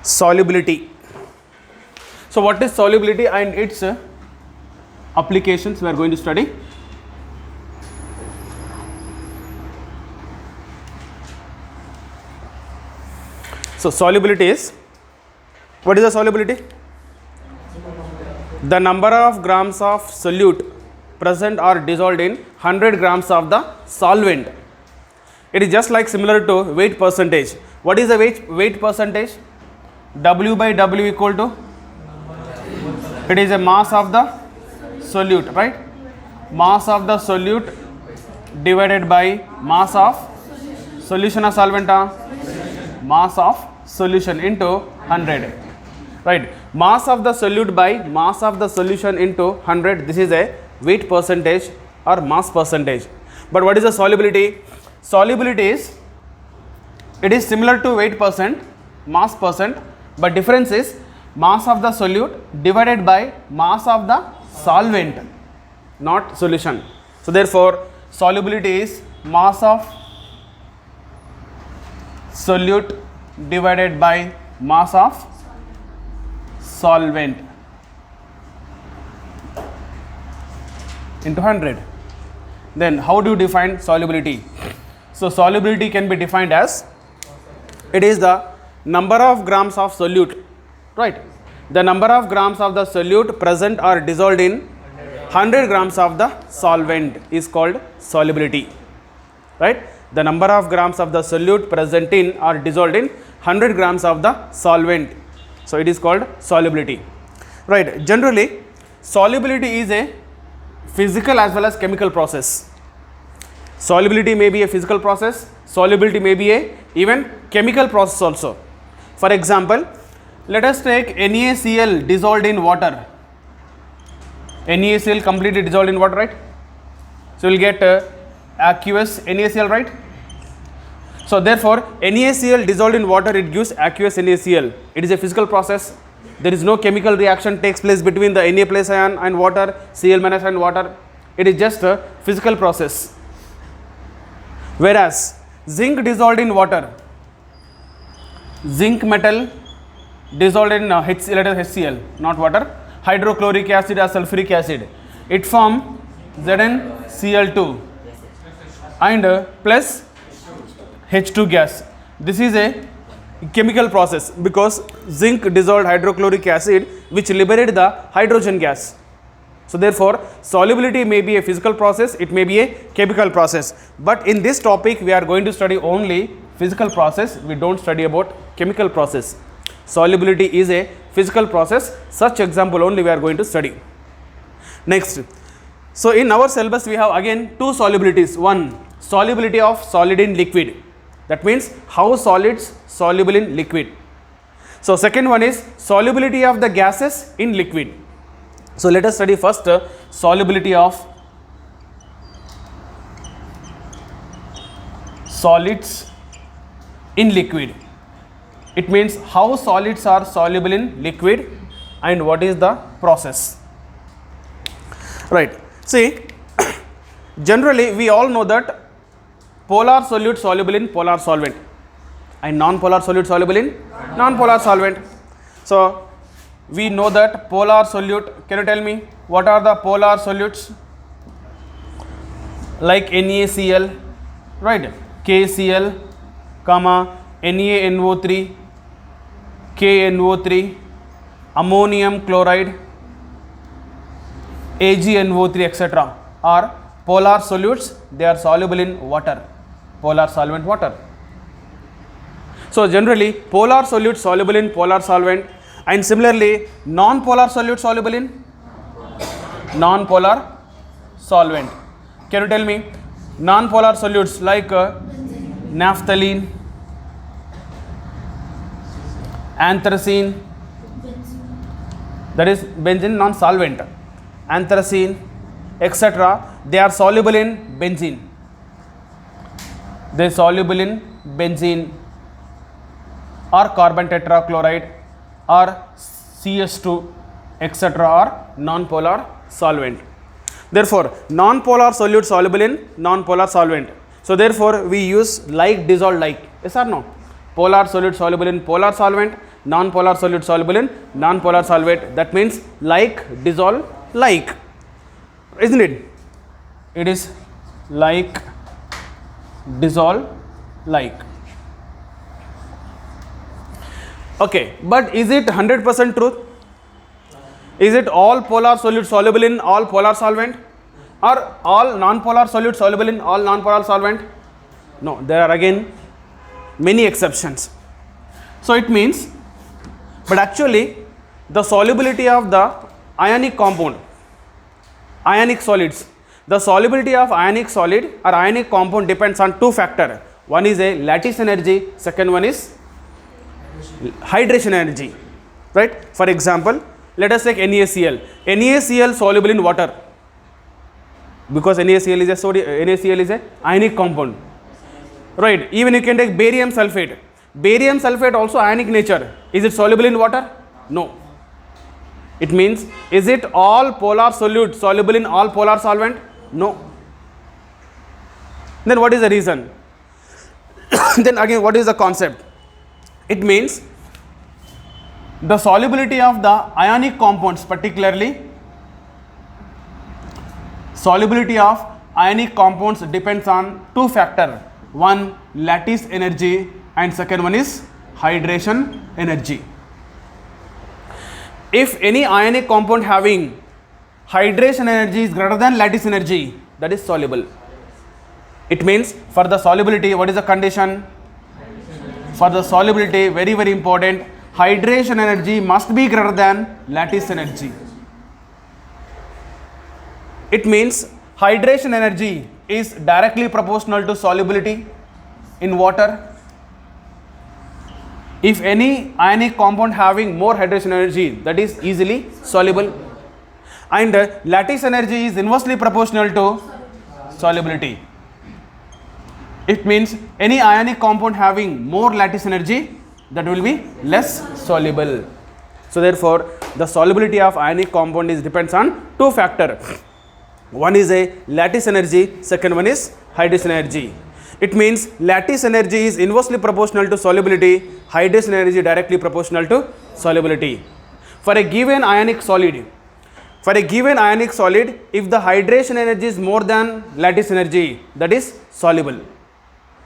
Solubility. So what is solubility and its applications we are going to study. So solubility is, what is the solubility? The number of grams of solute present or dissolved in 100 grams of the solvent. It is just like similar to weight percentage. What is the weight percentage? W by W equal to, it is a mass of the solute, right? Mass of the solute divided by mass of solution or solvent, mass of solution into 100, right? Mass of the solute by mass of the solution into 100, this is a weight percentage or mass percentage. But what is the solubility? Solubility is, it is similar to weight percent, mass percent, but difference is mass of the solute divided by mass of the solvent, not solution. So therefore solubility is mass of solute divided by mass of solvent into 100. Then how do you define solubility? So solubility can be defined as, it is the number of grams of solute, right? The number of grams of the solute present or dissolved in 100 grams of the solvent is called solubility, right? The number of grams of the solute present in or dissolved in 100 grams of the solvent. So it is called solubility, right? Generally, solubility is a physical as well as chemical process. Solubility may be a physical process, solubility may be a even chemical process also. For example, let us take NaCl dissolved in water. NaCl completely dissolved in water, right? So we will get aqueous NaCl, right? So therefore NaCl dissolved in water, it gives aqueous NaCl. It is a physical process. There is no chemical reaction takes place between the Na plus ion and water, Cl minus and water. It is just a physical process. Whereas zinc dissolved in water, zinc metal dissolved in HCl, not water, hydrochloric acid or sulfuric acid, it forms ZnCl2 and plus H2 gas. This is a chemical process because zinc dissolved hydrochloric acid which liberated the hydrogen gas. So therefore solubility may be a physical process, it may be a chemical process, but in this topic we are going to study only physical process, we don't study about chemical process. Solubility is a physical process, such example only we are going to study. Next, so in our syllabus we have again two solubilities. One, solubility of solid in liquid, that means how solids soluble in liquid. So second one is solubility of the gases in liquid. So let us study first solubility of solids in liquid. It means how solids are soluble in liquid and what is the process, right? See, generally we all know that polar solute soluble in polar solvent and non-polar solute soluble in non-polar solvent. So we know that polar solute, can you tell me what are the polar solutes? Like NaCl, right? KCl, NaNO3, KNO3, ammonium chloride, AgNO3, etc. are polar solutes. They are soluble in water, polar solvent water. So generally polar solute soluble in polar solvent, and similarly non-polar solute soluble in non-polar solvent. Can you tell me non-polar solutes like naphthalene, anthracene, that is benzene non-solvent, anthracene, etc. They are soluble in benzene. They are soluble in benzene or carbon tetrachloride or CS2, etc. are non-polar solvent. Therefore non-polar solute soluble in non-polar solvent. So therefore we use like dissolved like, yes or no? Polar solute soluble in polar solvent, non-polar solute soluble in non-polar solvent. That means like, dissolve, like, isn't it? It is like, dissolve, like. Okay, but is it 100% truth? Is it all polar solute soluble in all polar solvent, or all non-polar solute soluble in all non-polar solvent? No, there are again many exceptions. So it means, but actually the solubility of the ionic compound, ionic solids, the solubility of ionic solid or ionic compound depends on two factors. One is a lattice energy, second one is hydration energy, right? For example, let us take NaCl. NaCl soluble in water, because NaCl is a NaCl is a ionic compound, right? Even you can take barium sulfate. Barium sulfate also ionic nature. Is it soluble in water? No. It means, is it all polar solute soluble in all polar solvent? No. Then what is the reason? Then again, what is the concept? It means the solubility of the ionic compounds, particularly solubility of ionic compounds depends on two factors. One, lattice energy, and second one is hydration energy. If any ionic compound having hydration energy is greater than lattice energy, that is soluble. It means for the solubility, what is the condition? For the solubility, very very important, hydration energy must be greater than lattice energy. It means hydration energy is directly proportional to solubility in water. If any ionic compound having more hydration energy, that is easily soluble, and lattice energy is inversely proportional to solubility. It means any ionic compound having more lattice energy, that will be less soluble. So therefore, the solubility of ionic compound is depends on two factors. One is a lattice energy, second one is hydration energy. It means lattice energy is inversely proportional to solubility, hydration energy directly proportional to solubility. For a given ionic solid, if the hydration energy is more than lattice energy, that is soluble.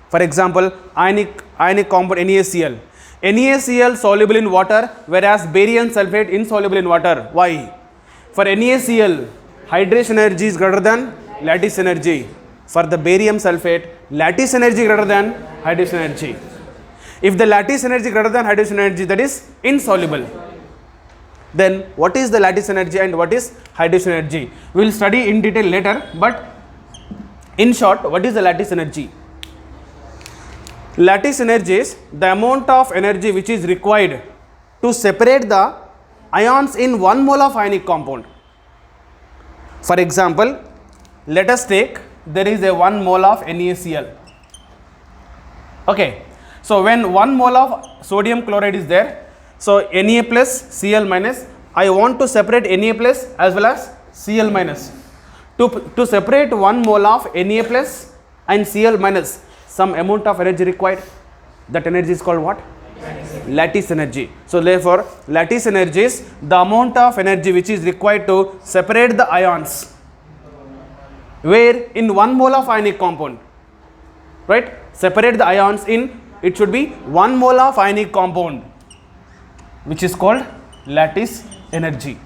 For example, ionic compound NaCl. NaCl soluble in water, whereas barium sulfate insoluble in water. Why? For NaCl, hydration energy is greater than lattice energy. For the barium sulfate, lattice energy greater than hydration energy. If the lattice energy greater than hydration energy, that is insoluble. Then what is the lattice energy and what is hydration energy? We will study in detail later, but in short, what is the lattice energy? Lattice energy is the amount of energy which is required to separate the ions in 1 mole of ionic compound. For example, let us take, there is a 1 mole of NaCl. Okay, so when 1 mole of sodium chloride is there, so Na plus Cl minus, I want to separate Na plus as well as Cl minus. To separate 1 mole of Na plus and Cl minus, some amount of energy required. That energy is called what? Lattice energy. So therefore, lattice energy is the amount of energy which is required to separate the ions, where in 1 mole of ionic compound, right? Separate the ions in, it should be 1 mole of ionic compound, which is called lattice energy.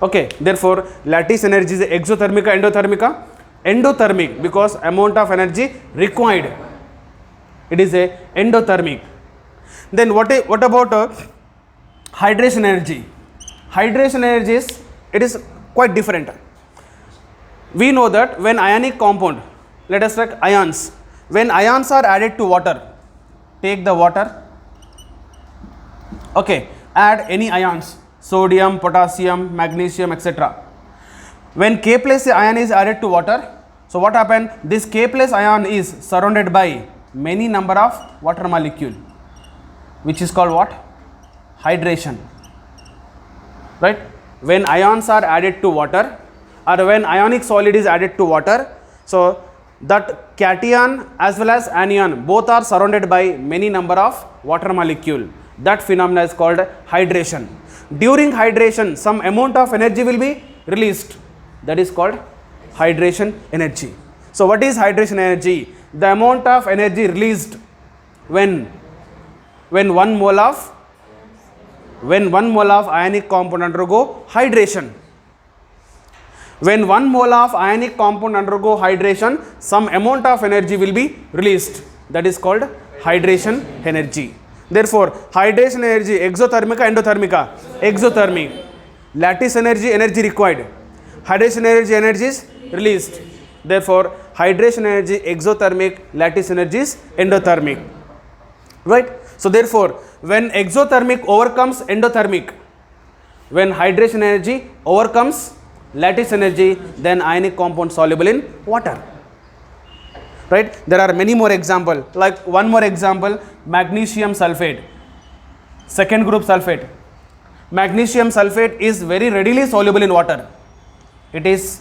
Okay, therefore lattice energy is exothermic, endothermic. Endothermic, because amount of energy required, it is a endothermic. Then what about hydration energy? Hydration energy is, it is quite different. We know that when ionic compound, let us take ions, when ions are added to water, take the water, okay, add any ions, sodium, potassium, magnesium, etc. When K plus ion is added to water, so what happens? This K plus ion is surrounded by many number of water molecule, which is called what? Hydration, right? When ions are added to water, or when ionic solid is added to water, so that cation as well as anion both are surrounded by many number of water molecule. That phenomena is called hydration. During hydration, some amount of energy will be released. That is called hydration energy. So what is hydration energy? The amount of energy released when 1 mole of ionic compound undergo hydration. When 1 mole of ionic compound undergo hydration, some amount of energy will be released. That is called hydration energy. Therefore, hydration energy exothermic, endothermic, exothermic. Lattice energy, energy required. Hydration energy is released. Therefore, hydration energy exothermic, lattice energy is endothermic. Right? So therefore, when exothermic overcomes endothermic, when hydration energy overcomes lattice energy, then ionic compound soluble in water. Right? There are many more examples. Like one more example, magnesium sulfate, second group sulfate. Magnesium sulfate is very readily soluble in water. It is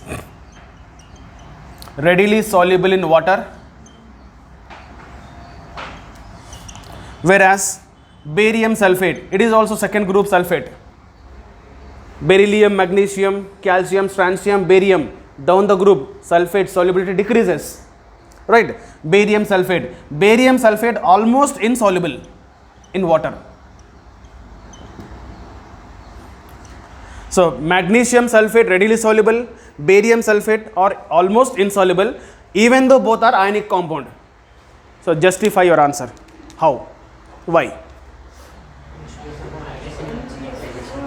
readily soluble in water, whereas barium sulfate, it is also second group sulfate. Beryllium, magnesium, calcium, strontium, barium, down the group sulfate solubility decreases. Right? Barium sulfate almost insoluble in water. So magnesium sulfate readily soluble, barium sulfate are almost insoluble, even though both are ionic compound. So justify your answer. How? Why?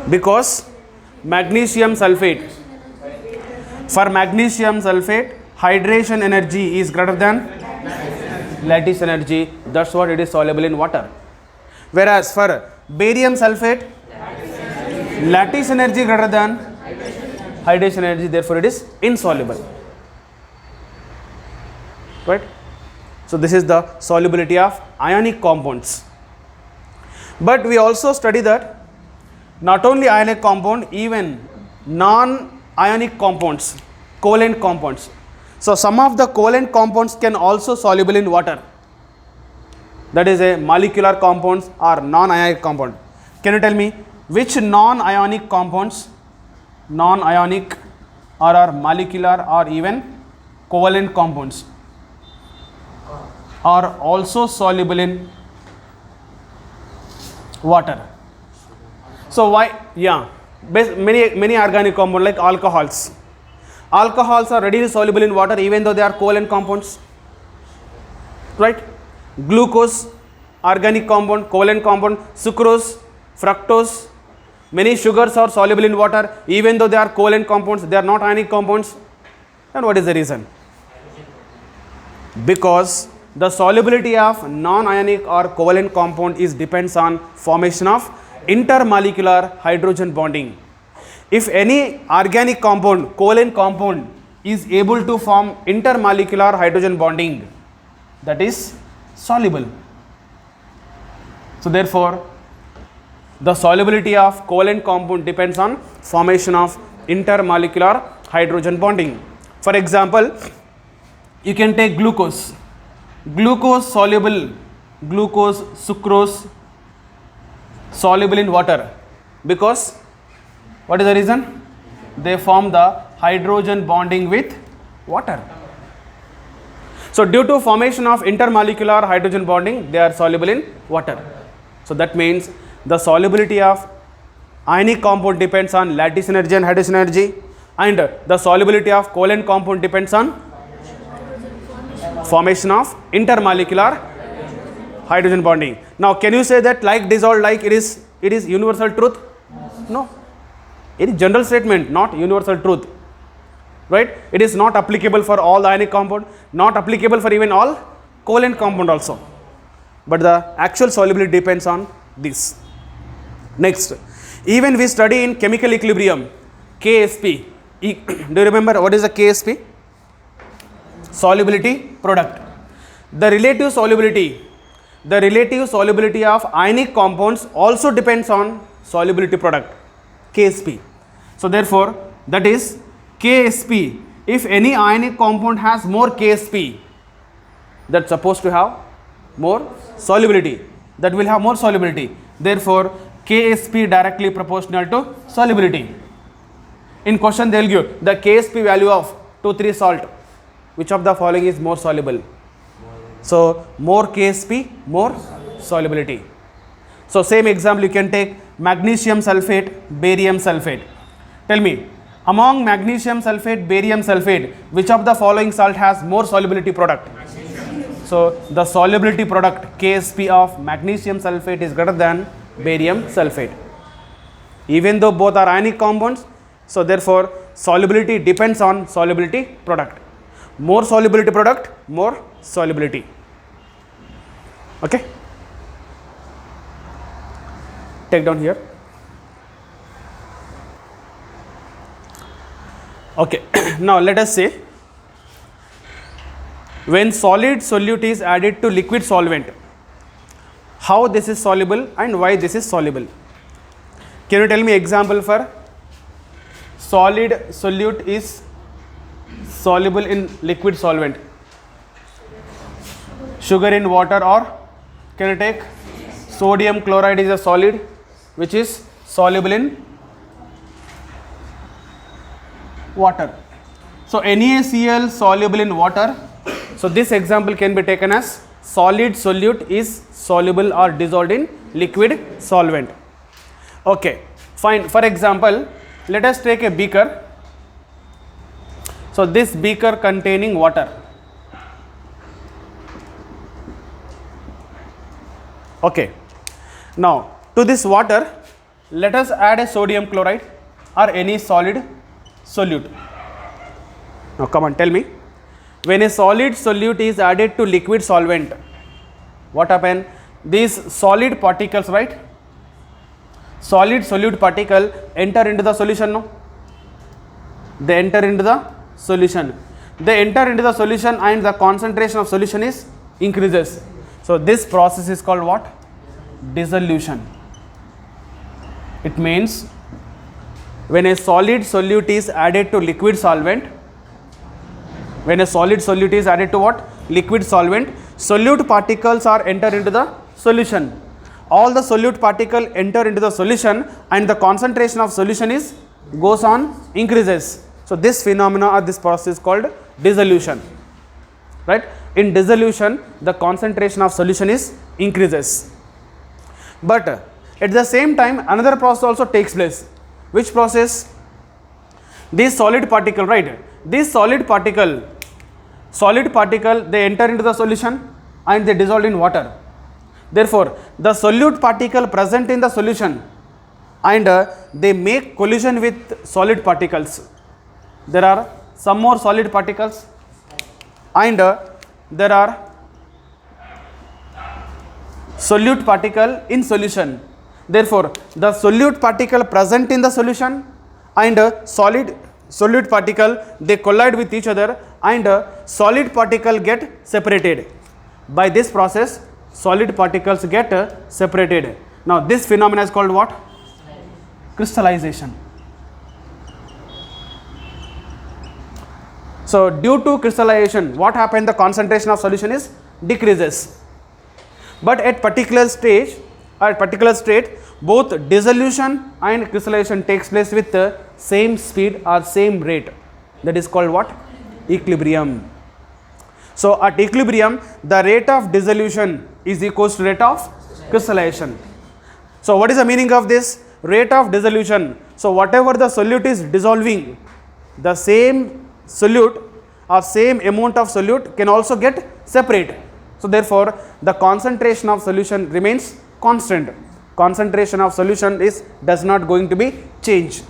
Because magnesium sulfate, for magnesium sulfate, hydration energy is greater than lattice energy. That's what it is soluble in water. Whereas for barium sulfate, lattice energy greater than hydration energy, therefore it is insoluble. Right? So this is the solubility of ionic compounds. But we also study that not only ionic compound, even non-ionic compounds, covalent compounds. So some of the covalent compounds can also soluble in water. That is a molecular compounds or non-ionic compound. Can you tell me which non-ionic compounds, non-ionic or molecular or even covalent compounds are also soluble in water? So why? Yeah, many organic compounds like alcohols. Alcohols are readily soluble in water even though they are covalent compounds. Right? Glucose, organic compound, covalent compound, sucrose, fructose, many sugars are soluble in water even though they are covalent compounds, they are not ionic compounds. And what is the reason? Because the solubility of non-ionic or covalent compound depends on formation of intermolecular hydrogen bonding. If any organic compound, covalent compound is able to form intermolecular hydrogen bonding, that is soluble. So therefore, the solubility of covalent compound depends on formation of intermolecular hydrogen bonding. For example, you can take glucose. Glucose soluble, glucose, sucrose soluble in water because what is the reason? They form the hydrogen bonding with water. So due to formation of intermolecular hydrogen bonding, they are soluble in water. So that means the solubility of ionic compound depends on lattice energy and hydration energy, and the solubility of covalent compound depends on formation of intermolecular hydrogen bonding. Now can you say that like dissolved like it is universal truth? No. It is general statement, not universal truth. Right? It is not applicable for all ionic compound, not applicable for even all covalent compound also. But the actual solubility depends on this. Next, even we study in chemical equilibrium, KSP. Do you remember what is the KSP? Solubility product. The relative solubility of ionic compounds also depends on solubility product, KSP. So therefore, that is KSP. If any ionic compound has more KSP, that's supposed to have more solubility. That will have more solubility. Therefore, Ksp directly proportional to solubility. In question they will give the Ksp value of 2,3 salt. Which of the following is more soluble? So more Ksp, more solubility. So same example you can take magnesium sulfate, barium sulfate. Tell me, among magnesium sulfate, barium sulfate, which of the following salt has more solubility product? So the solubility product Ksp of magnesium sulfate is greater than barium sulfate. Even though both are ionic compounds, so therefore solubility depends on solubility product. More solubility product, more solubility. Okay. Take down here. Okay. Now let us say when solid solute is added to liquid solvent, how this is soluble and why this is soluble. Can you tell me example for solid solute is soluble in liquid solvent? Sugar in water, or can you take sodium chloride is a solid which is soluble in water. So NaCl soluble in water. So this example can be taken as solid solute is soluble or dissolved in liquid solvent. Okay, fine. For example, let us take a beaker. So this beaker containing water. Okay. Now to this water, let us add a sodium chloride or any solid solute. Now come on, tell me. When a solid solute is added to liquid solvent, what happens? These solid particles, right? Solid solute particle enter into the solution, no? They enter into the solution. They enter into the solution and the concentration of solution is increases. So this process is called what? Dissolution. It means when a solid solute is added to liquid solvent, when a solid solute is added to what? Liquid solvent, solute particles are enter into the solution. All the solute particle enter into the solution and the concentration of solution is goes on increases. So this phenomena or this process is called dissolution, right? In dissolution, the concentration of solution is increases. But at the same time, another process also takes place. Which process? This solid particle, right? This solid particle, they enter into the solution and they dissolve in water. Therefore, the solute particle present in the solution and they make collision with solid particles. There are some more solid particles and there are solute particle in solution. Therefore, the solute particle present in the solution and solid solute particle, they collide with each other and solid particle get separated. By this process, solid particles get separated. Now this phenomenon is called what? Crystallization. So due to crystallization, what happens? The concentration of solution is decreases. But at particular stage, at particular state, both dissolution and crystallization takes place with the same speed or same rate. That is called what? Equilibrium. So at equilibrium, the rate of dissolution is equals to rate of crystallization. So what is the meaning of this? Rate of dissolution. So whatever the solute is dissolving, the same solute or same amount of solute can also get separate. So therefore, the concentration of solution remains constant. Concentration of solution does not going to be changed.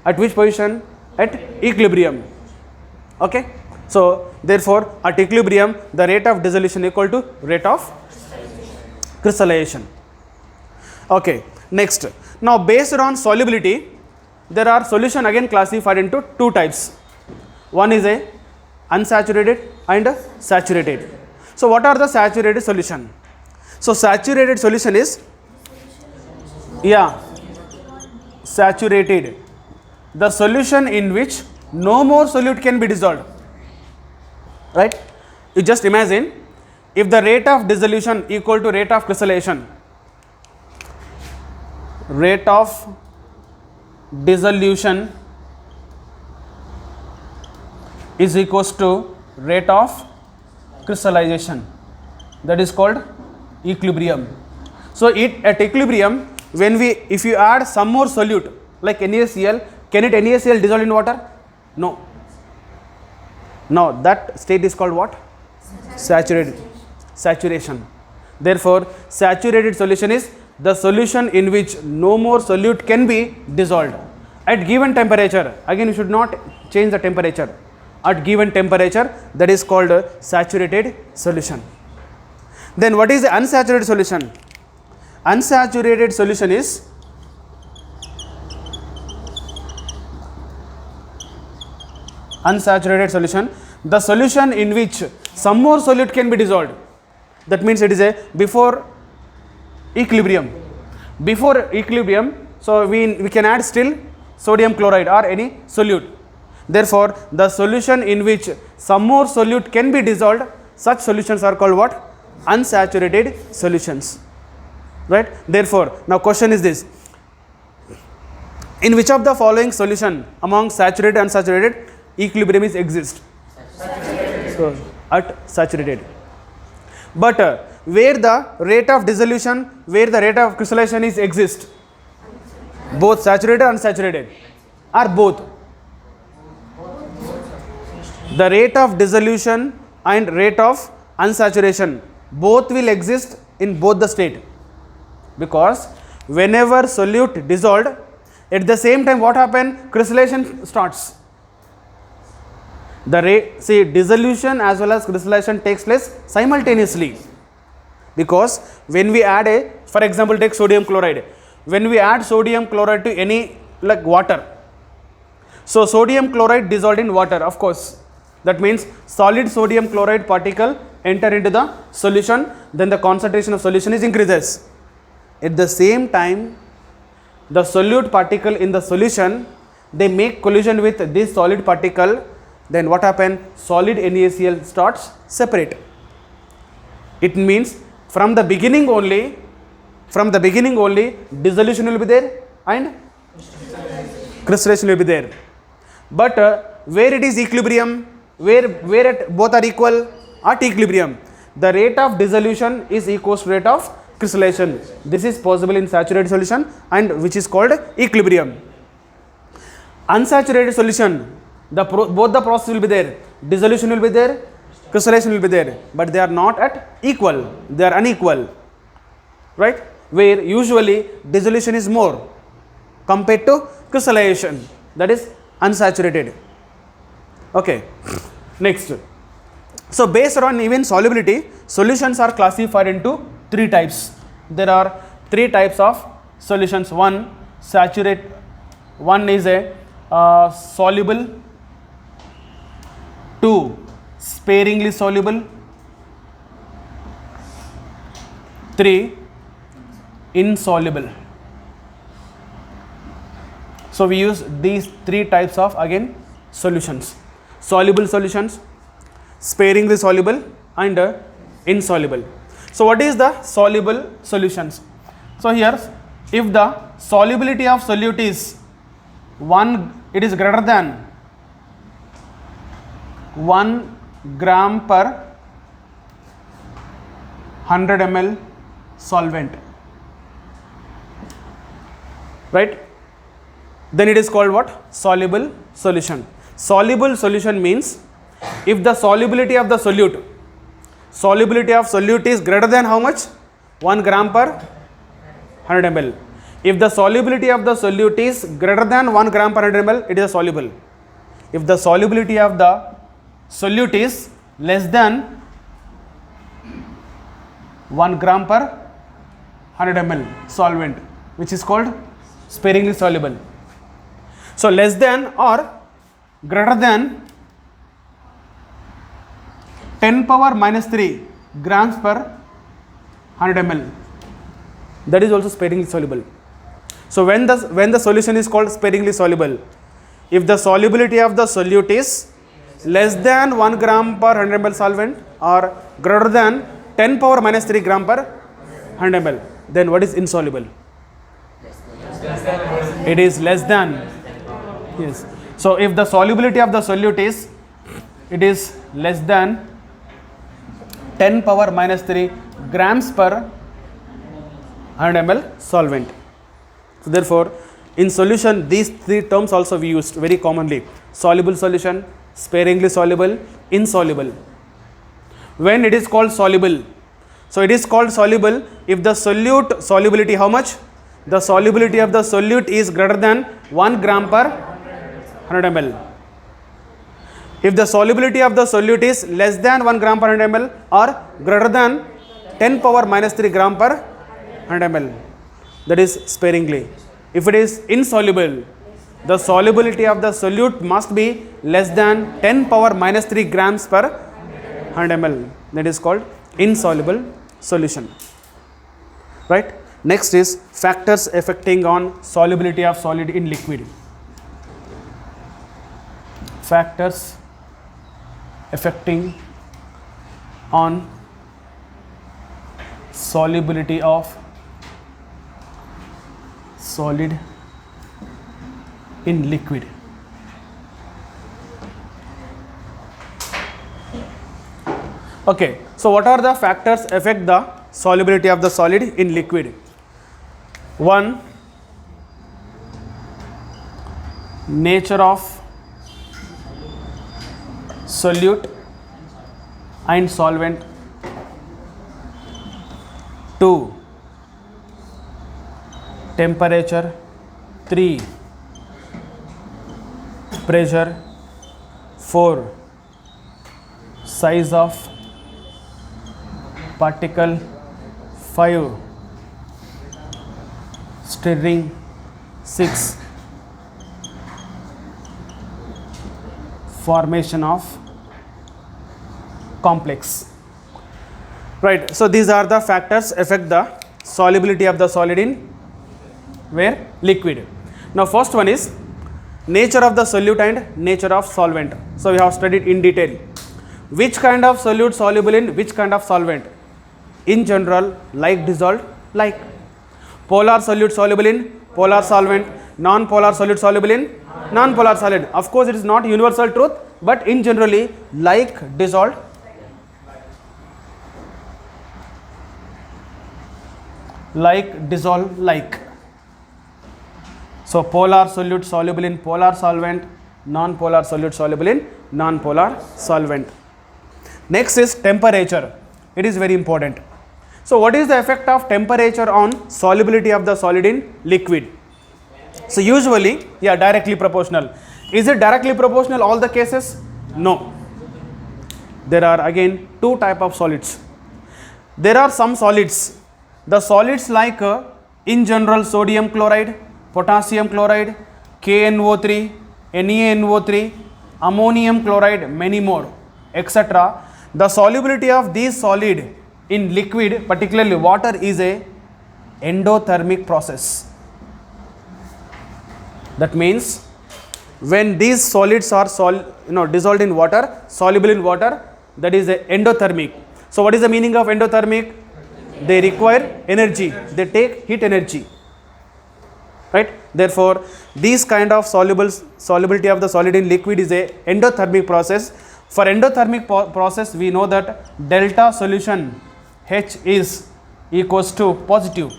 At which position? At equilibrium. Okay. So therefore, at equilibrium, the rate of dissolution equal to rate of crystallization. Okay. Next. Now based on solubility, there are solution again classified into two types. One is a unsaturated and a saturated. So what are the saturated solution? So saturated solution is, saturated, the solution in which no more solute can be dissolved, right? You just imagine if the rate of dissolution equal to rate of crystallization, rate of dissolution is equals to rate of crystallization. That is called equilibrium. So at equilibrium, if you add some more solute like NaCl, can it NaCl dissolve in water? No. Now that state is called what? Saturation. Therefore, saturated solution is the solution in which no more solute can be dissolved at given temperature. Again, you should not change the temperature. At given temperature, that is called a saturated solution. Then what is the unsaturated solution? Unsaturated solution is the solution in which some more solute can be dissolved. That means it is a before equilibrium. Before equilibrium, so we can add still sodium chloride or any solute. Therefore, the solution in which some more solute can be dissolved, such solutions are called what? Unsaturated solutions. Right? Therefore, now question is this: in which of the following solution among saturated and unsaturated equilibrium is exist? So at saturated. But where the rate of dissolution, where the rate of crystallization is exist? Both saturated and unsaturated, or both? The rate of dissolution and rate of unsaturation both will exist in both the state, because whenever solute dissolved, at the same time what happen? Crystallization starts. See, dissolution as well as crystallization takes place simultaneously, because when we add for example, take sodium chloride. When we add sodium chloride to any like water, so sodium chloride dissolved in water, of course, that means solid sodium chloride particle enter into the solution, then the concentration of solution is increases. At the same time, the solute particle in the solution, they make collision with this solid particle, then what happen? Solid NaCl starts separate. It means from the beginning only dissolution will be there and crystallization will be there. But where it is equilibrium, where at both are equal, at equilibrium, the rate of dissolution is equals to rate of crystallization. This is possible in saturated solution, and which is called equilibrium. Unsaturated solution, both the process will be there, dissolution will be there, crystallization will be there, but they are not at equal, they are unequal, right? Where usually dissolution is more compared to crystallization, that is unsaturated. Okay, next. So based on even solubility, solutions are classified into three types. There are three types of solutions. One is a soluble, two sparingly soluble, three insoluble. So we use these three types of again solutions: soluble solutions, sparingly soluble, and insoluble. So what is the soluble solutions? So here, if the solubility of solute is it is greater than 1 gram per 100 ml solvent, right? Then it is called what? Soluble solution. Soluble solution means if the solubility of solute is greater than how much? 1 gram per 100 ml. If the solubility of the solute is greater than 1 gram per 100 ml, it is a soluble. If the solubility of the solute is less than 1 gram per 100 ml solvent, which is called sparingly soluble. So less than or greater than 10 power minus 3 grams per 100 ml, that is also sparingly soluble. So when the solution is called sparingly soluble, if the solubility of the solute is less than 1 gram per 100 ml solvent or greater than 10 power minus 3 gram per 100 ml, then what is insoluble? It is less than, yes. So if the solubility of the solute is, it is less than 10 power minus 3 grams per 100 ml solvent. So therefore, in solution, these three terms also we used very commonly: soluble solution, sparingly soluble, insoluble. When it is called soluble, so it is called soluble if the solute solubility, how much? The solubility of the solute is greater than 1 gram per 100 ml. If the solubility of the solute is less than 1 gram per 100 ml or greater than 10 power minus 3 gram per 100 ml, that is sparingly. If it is insoluble, the solubility of the solute must be less than 10 power minus 3 grams per 100 ml. That is called insoluble solution. Right? Next is factors affecting on solubility of solid in liquid. Factors affecting on solubility of solid in liquid. Okay, so what are the factors affect the solubility of the solid in liquid? One, nature of solute and solvent. 2, temperature. 3, pressure. 4, size of particle. 5, stirring. 6, formation of complex. Right, so these are the factors affect the solubility of the solid in where? Liquid. Now first one is nature of the solute and nature of solvent. So we have studied in detail which kind of solute soluble in which kind of solvent. In general, like dissolved, like polar solute soluble in polar solvent, non-polar solute soluble in non-polar solid. Of course, it is not universal truth, but in generally like dissolved, like dissolved, like. So polar solute soluble in polar solvent, non-polar solute soluble in non-polar solvent. Next is temperature. It is very important. So what is the effect of temperature on solubility of the solid in liquid? So usually, yeah, directly proportional. Is it directly proportional all the cases? No. There are again two type of solids. There are some solids. The solids like in general sodium chloride, potassium chloride, KNO3, NaNO3, ammonium chloride, many more, etc. The solubility of these solid in liquid, particularly water, is a endothermic process. That means when these solids are dissolved in water, soluble in water, that is a endothermic. So what is the meaning of endothermic? They require energy, they take heat energy, right? Therefore these kind of solubility of the solid in liquid is a endothermic process. For endothermic process, we know that delta solution H is equals to positive.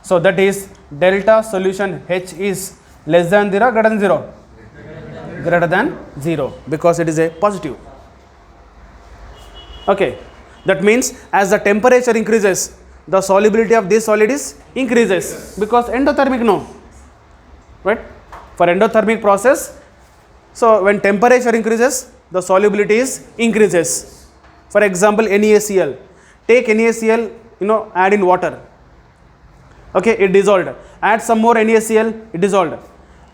So that is delta solution H is less than 0, greater than 0? Greater than 0, because it is a positive. Okay, that means as the temperature increases, the solubility of this solid is increases, because endothermic, no, right? For endothermic process, so when temperature increases, the solubility is increases. For example, NaCl. Take NaCl, add in water. Okay, it dissolved. Add some more NaCl, it dissolved.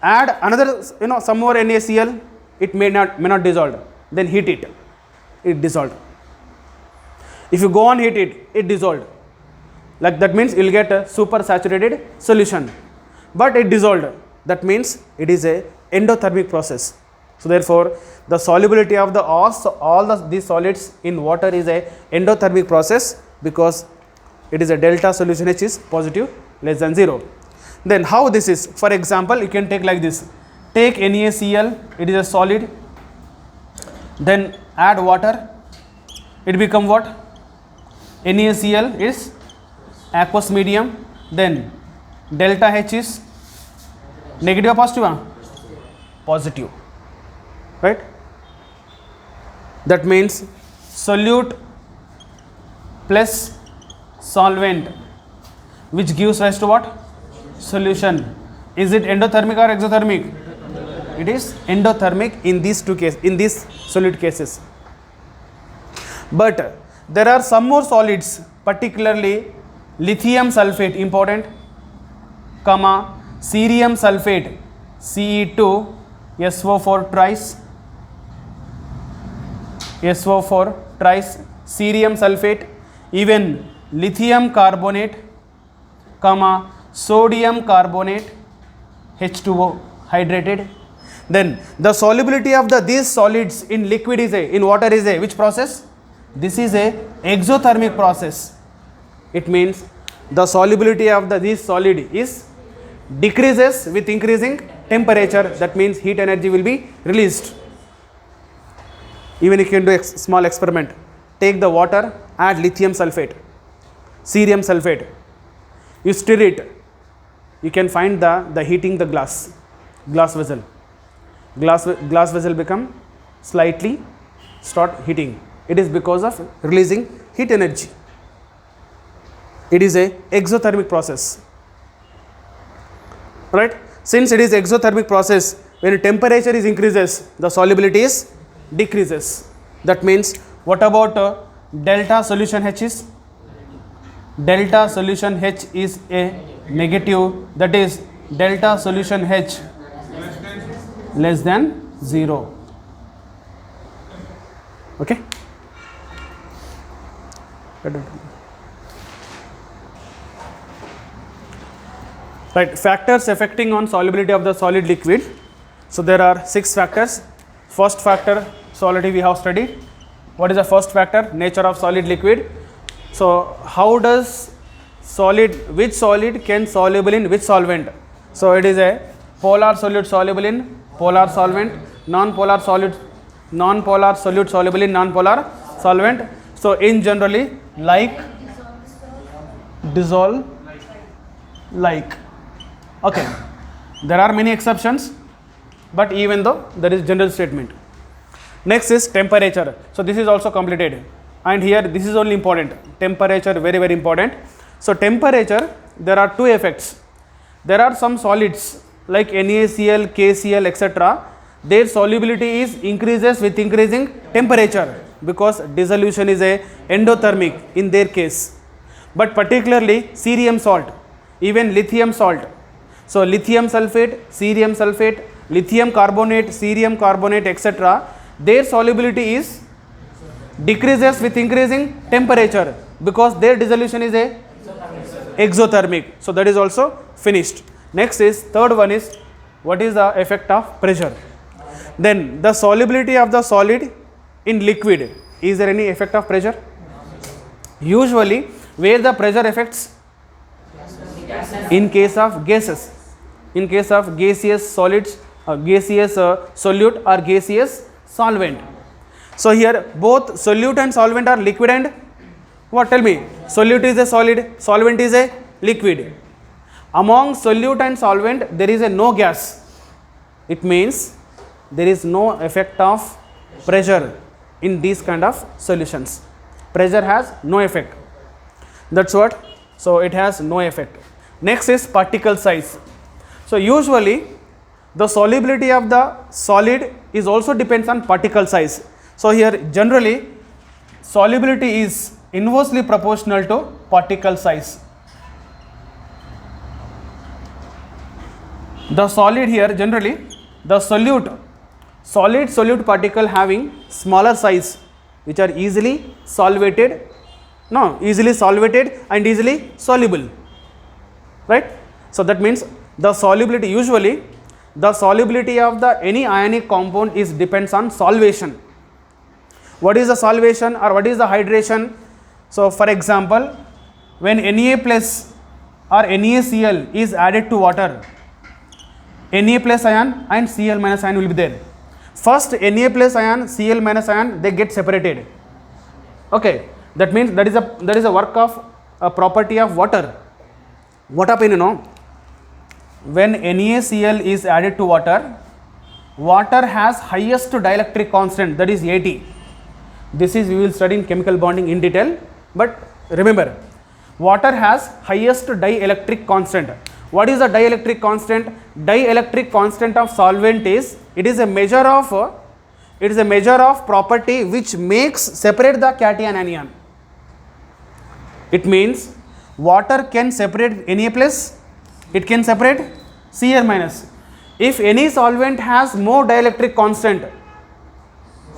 Add another, some more NaCl, it may not dissolve. Then heat it, it dissolved. If you go on heat it, it dissolved. Like that means you will get a super saturated solution. But it dissolved. That means it is a endothermic process. So therefore, the solubility of these solids in water is a endothermic process, because it is a delta solution H is positive, less than 0. Then how this is? For example, you can take like this. Take NaCl, it is a solid. Then add water. It become what? NaCl is aqueous medium. Then delta H is negative or positive? Positive. Right? That means solute plus solvent, which gives rise to what? Solution. Is it endothermic or exothermic? It is endothermic in these two cases, in these solid cases. But there are some more solids, particularly lithium sulfate, important, comma, cerium sulfate, Ce2SO4 trice, SO4 trice, cerium sulfate, even lithium carbonate, comma, sodium carbonate, H2O, hydrated. Then the solubility of these solids in liquid is in water is which process? This is a exothermic process. It means the solubility of this solid is decreases with increasing temperature. That means heat energy will be released. Even you can do a small experiment. Take the water, add lithium sulfate, cerium sulfate. You stir it. You can find the heating the glass vessel. Glass vessel become slightly start heating. It is because of releasing heat energy. It is a exothermic process. Right? Since it is exothermic process, when temperature is increases, the solubility is decreases. That means what about delta solution H is? Delta solution H is a negative, that is delta solution H less than 0. Okay? Right, factors affecting on solubility of the solid liquid. So there are 6 factors. First factor, so already we have studied. What is the first factor? Nature of solid liquid. So how does which solid can soluble in which solvent? So it is a polar solute soluble in polar solvent, non-polar solute soluble in non-polar solvent. So in generally like, dissolve, like. Okay, there are many exceptions, but even though there is general statement. Next is temperature. So this is also completed, and here this is only important. Temperature, very very important. So temperature, there are 2 effects. There are some solids like NaCl, KCl, etc. Their solubility is increases with increasing temperature because dissolution is a endothermic in their case. But particularly cerium salt, even lithium salt. So lithium sulfate, cerium sulfate, lithium carbonate, cerium carbonate, etc. Their solubility is decreases with increasing temperature because their dissolution is a exothermic. So that is also finished. Next is third one is what is the effect of pressure. Then the solubility of the solid in liquid, is there any effect of pressure? Usually where the pressure affects? In case of gases, in case of gaseous solids, gaseous solute or gaseous solvent. So here both solute and solvent are liquid and what, tell me? Solute is a solid, solvent is a liquid. Among solute and solvent there is a no gas. It means there is no effect of pressure in these kind of solutions. Pressure has no effect. That's what. So it has no effect. Next is particle size. So usually the solubility of the solid is also depends on particle size. So here generally solubility is inversely proportional to particle size. The solid here generally the solid solute particle having smaller size, which are easily solvated and easily soluble, right? So that means the solubility, usually the solubility of the any ionic compound is depends on solvation. What is the solvation or what is the hydration? So for example, when Na plus or NaCl is added to water, Na plus ion and Cl minus ion will be there. First Na plus ion, Cl minus ion, they get separated. Okay, that means that is a work of a property of water. What happen, you know, when NaCl is added to water, water has highest dielectric constant, that is AT. This is we will study in chemical bonding in detail, but remember, water has highest dielectric constant. What is the dielectric constant? Dielectric constant of solvent is, it is a measure of property which makes separate the cation anion. It means water can separate Na plus, it can separate Cl minus. If any solvent has more dielectric constant,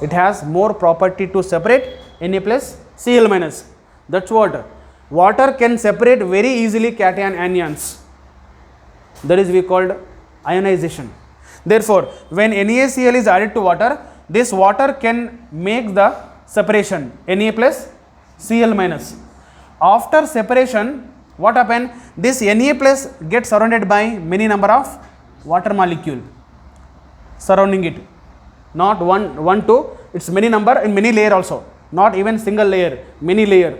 it has more property to separate Na plus, Cl minus. That's what water can separate very easily cation anions. That is we called ionization. Therefore, when NaCl is added to water, this water can make the separation Na plus, Cl minus. After separation, what happen? This Na plus gets surrounded by many number of water molecule surrounding it. Not one, two, it's many number in many layer also. Not even single layer, many layer.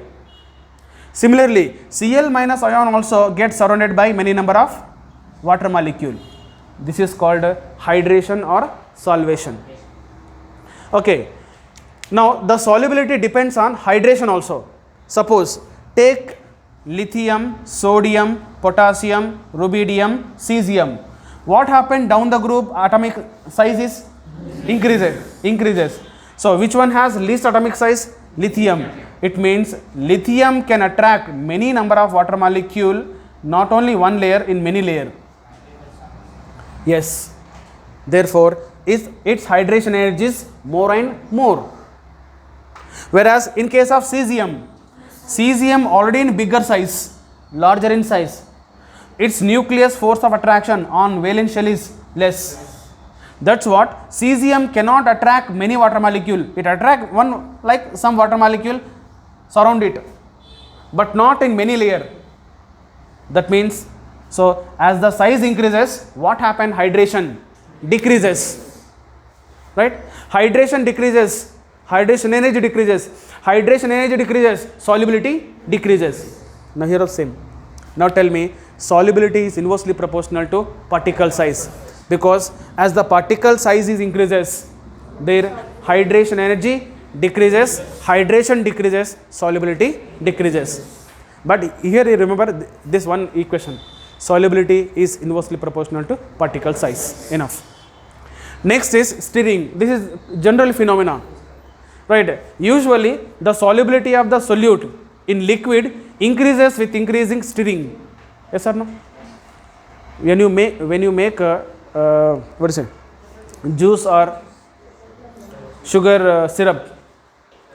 Similarly, Cl minus ion also gets surrounded by many number of water molecule. This is called hydration or solvation. Okay. Now the solubility depends on hydration also. Suppose take lithium, sodium, potassium, rubidium, cesium. What happened down the group? Atomic size is increases. So which one has least atomic size? Lithium. It means lithium can attract many number of water molecule, not only one layer, in many layer. Yes. Therefore, its hydration energy is more and more. Whereas in case of cesium already in bigger size, larger in size, its nucleus force of attraction on valence shell is less. That's what cesium cannot attract many water molecule. It attract one, like some water molecule surround it, but not in many layer. That means, so as the size increases, what happen? Hydration decreases, right? Hydration decreases, hydration energy decreases, solubility decreases. Now here are same. Now tell me, solubility is inversely proportional to particle size, because as the particle size is increases, their hydration energy decreases, hydration decreases, solubility decreases. But here you remember this one equation, solubility is inversely proportional to particle size. Enough. Next is stirring. This is general phenomena, right? Usually the solubility of the solute in liquid increases with increasing stirring. Yes or no? When you make what is it, juice or sugar syrup,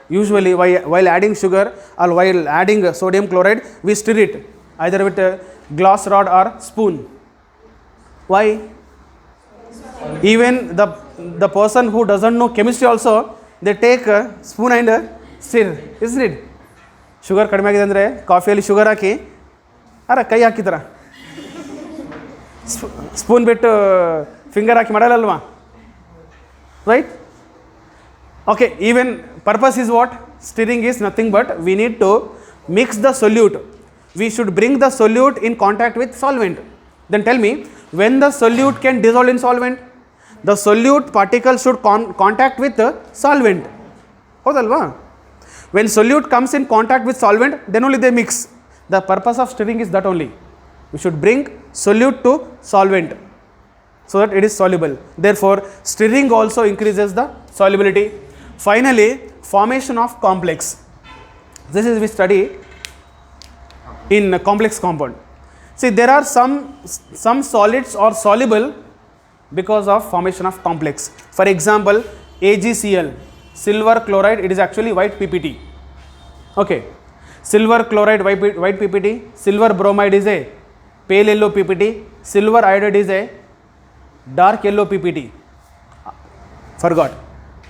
usually while adding sugar or while adding sodium chloride, we stir it either with a glass rod or spoon. Why? Even the person who doesn't know chemistry also, they take a spoon and stir, isn't it? Sugar kadime agide andre coffee alli sugar haki ara kai hakidara spoon bittu finger haki madala alva, right? Okay, even purpose is what? Stirring is nothing but we need to mix the solute. We should bring the solute in contact with solvent. Then tell me, when the solute can dissolve in solvent, the solute particle should contact with the solvent. Hodalva? When solute comes in contact with solvent, then only they mix. The purpose of stirring is that only. We should bring solute to solvent so that it is soluble. Therefore, stirring also increases the solubility. Finally, formation of complex. This is we study in complex compound. See, there are some solids are soluble because of formation of complex. For example, AgCl, silver chloride, it is actually white PPT. Okay, silver chloride white PPT, silver bromide is a pale yellow PPT, silver iodide is a dark yellow PPT. Forgot.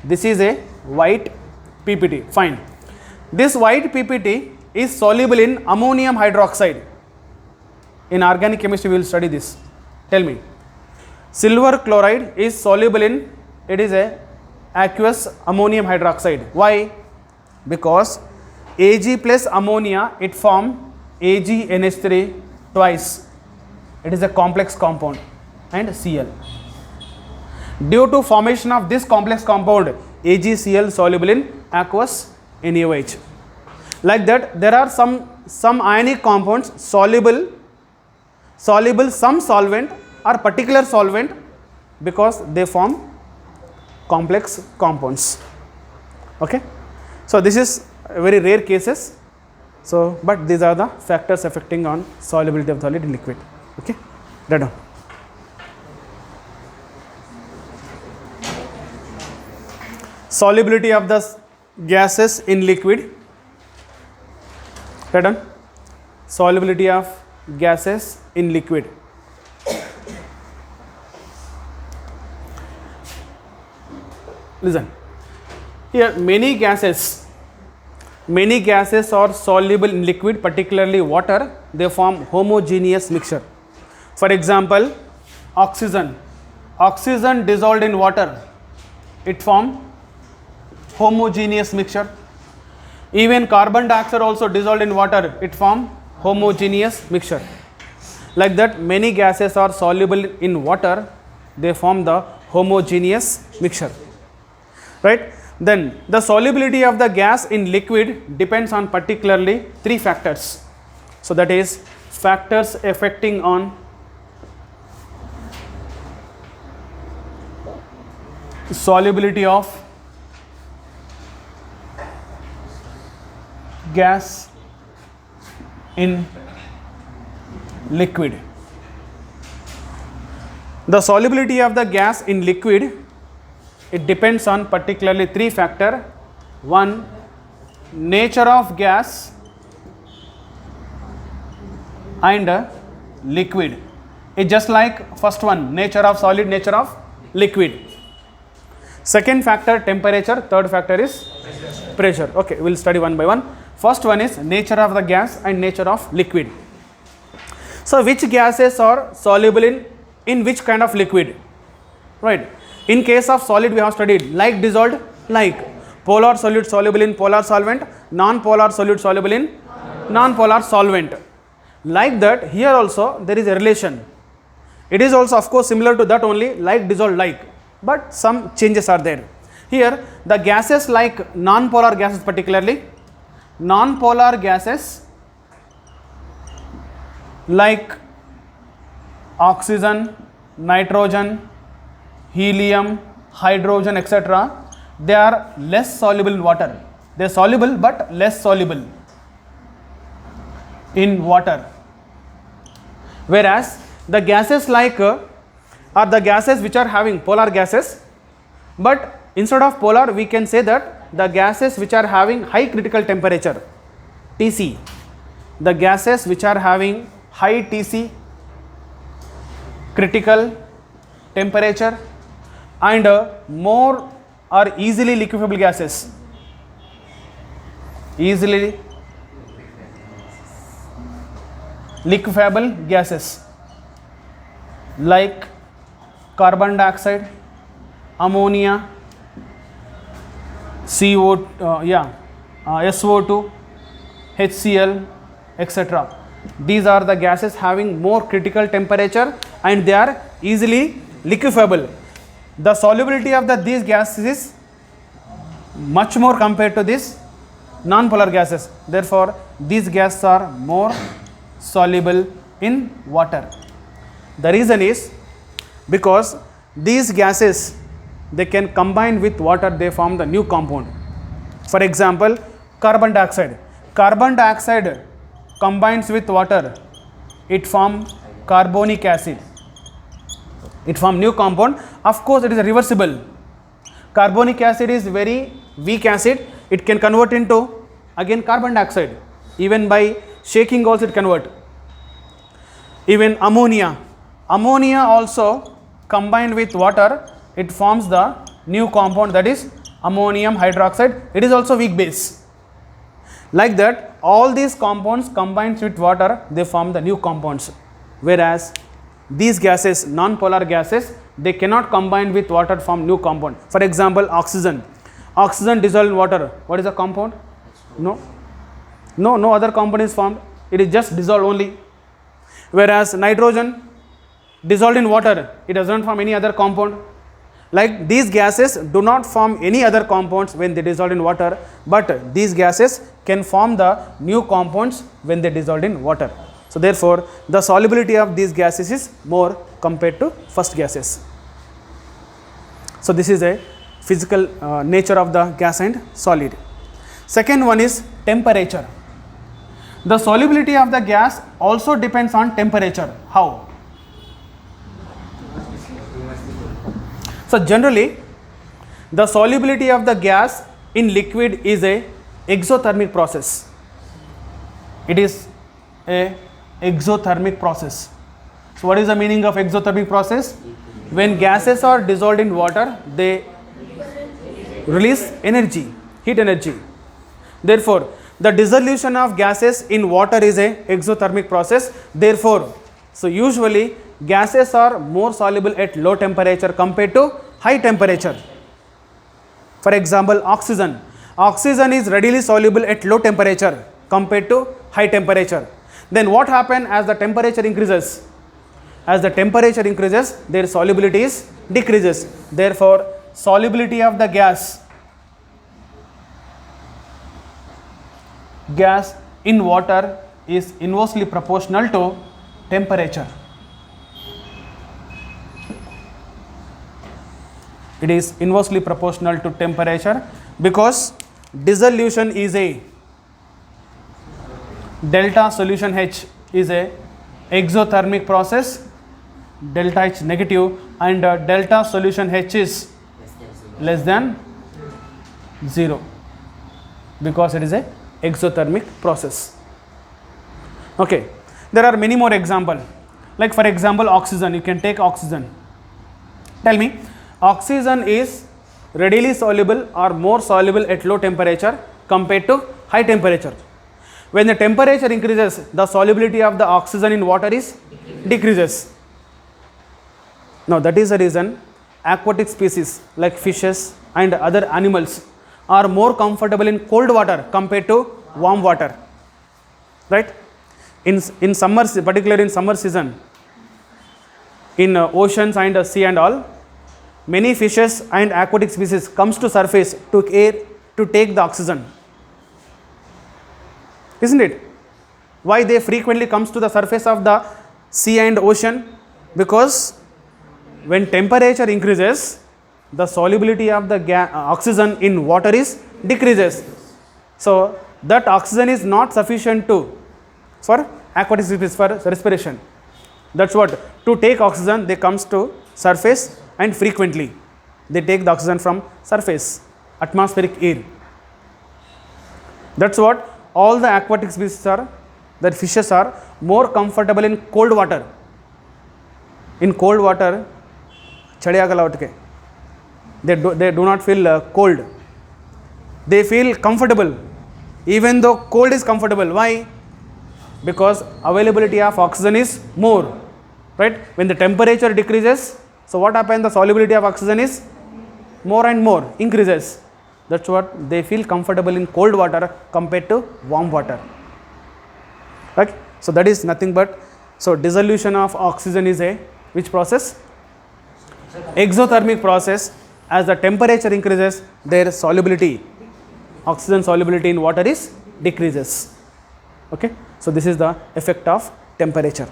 This is a white PPT. Fine. This white PPT is soluble in ammonium hydroxide. In organic chemistry we will study this. Tell me. Silver chloride is soluble in, it is a aqueous ammonium hydroxide. Why? Because Ag plus ammonia, it form AgNH3 twice. It is a complex compound and Cl. Due to formation of this complex compound, AgCl soluble in aqueous NaOH. Like that, there are some ionic compounds soluble some solvent or particular solvent because they form complex compounds. Okay. So this is very rare cases. So, but these are the factors affecting on solubility of solid in liquid. Okay. Write down. Solubility of the gases in liquid. Write down. Solubility of gases in liquid. Listen, here many gases are soluble in liquid, particularly water. They form homogeneous mixture. For example, oxygen dissolved in water, it form homogeneous mixture. Even carbon dioxide also dissolved in water, it form homogeneous mixture. Like that, many gases are soluble in water, they form the homogeneous mixture. Right? Then the solubility of the gas in liquid depends on particularly three factors. So that is factors affecting on solubility of gas in liquid. The solubility of the gas in liquid, it depends on particularly three factors. One, nature of gas and liquid. It's just like first one, nature of solid, nature of liquid. Second factor, temperature. Third factor is pressure. Okay, we'll study one by one. First one is nature of the gas and nature of liquid. So which gases are soluble in which kind of liquid? Right. In case of solid, we have studied like dissolved, like polar solute soluble in polar solvent, non-polar solute soluble in non-polar solvent. Like that, here also there is a relation. It is also of course similar to that only, like dissolved like, but some changes are there. Here the gases like non-polar gases, particularly non-polar gases like oxygen, nitrogen, helium, hydrogen, etc., they are less soluble in water. They are soluble but less soluble in water. Whereas the gases like are the gases which are having polar gases, but instead of polar we can say that the gases which are having high critical temperature, Tc, the gases which are having high Tc critical temperature and more are easily liquefiable gases, easily liquefiable gases like carbon dioxide, ammonia, SO2, HCl, etc. These are the gases having more critical temperature and they are easily liquefiable. The solubility of these gases is much more compared to these non-polar gases. Therefore, these gases are more soluble in water. The reason is because these gases, they can combine with water, they form the new compound. For example, carbon dioxide. Carbon dioxide combines with water, it forms carbonic acid. It forms new compound. Of course, it is reversible. Carbonic acid is very weak acid. It can convert into again carbon dioxide. Even by shaking also it convert. Even ammonia. Ammonia also combined with water, it forms the new compound, that is ammonium hydroxide. It is also weak base. Like that, all these compounds combined with water, they form the new compounds. whereas these gases, non-polar gases, they cannot combine with water to form new compound. For example, oxygen. Oxygen dissolved in water. What is the compound? No other compound is formed. It is just dissolved only. Whereas nitrogen dissolved in water, it does not form any other compound. Like these gases do not form any other compounds when they dissolve in water, but these gases can form the new compounds when they dissolve in water. So therefore, the solubility of these gases is more compared to first gases. So this is a physical nature of the gas and solid. Second one is temperature. The solubility of the gas also depends on temperature. How? So generally, the solubility of the gas in liquid is a exothermic process. It is a exothermic process. So what is the meaning of exothermic process? When gases are dissolved in water, they release energy, heat energy. Therefore, the dissolution of gases in water is a exothermic process. Therefore, so usually gases are more soluble at low temperature compared to high temperature. For example, oxygen. Oxygen is readily soluble at low temperature compared to high temperature. Then what happens as the temperature increases? As the temperature increases, their solubility is decreases. Therefore, solubility of the gas in water is inversely proportional to temperature. It is inversely proportional to temperature because dissolution is a delta solution H is a exothermic process, delta H negative, and delta solution H is less than 0 because it is a exothermic process. Okay, there are many more examples. Like for example, oxygen. You can take oxygen. Tell me, oxygen is readily soluble or more soluble at low temperature compared to high temperature. When the temperature increases, the solubility of the oxygen in water is decreases. Now that is the reason aquatic species like fishes and other animals are more comfortable in cold water compared to warm water, right? In summer, particularly in summer season, in oceans and sea and all, many fishes and aquatic species comes to surface to take the oxygen, isn't it? Why they frequently comes to the surface of the sea and ocean? Because when temperature increases, the solubility of the oxygen in water is decreases. So that oxygen is not sufficient for aquatic species for respiration. That's what, to take oxygen they comes to surface and frequently they take the oxygen from surface, atmospheric air. That's what all the aquatic species are, that fishes are more comfortable in cold water. In cold water, they do not feel cold. They feel comfortable, even though cold is comfortable. Why? Because availability of oxygen is more, right? When the temperature decreases, so what happens? The solubility of oxygen is more and more increases. That's what they feel comfortable in cold water compared to warm water. Right? So that is nothing but, so dissolution of oxygen is a which process? Exothermic process. As the temperature increases, their solubility, oxygen solubility in water is decreases. Okay? So this is the effect of temperature.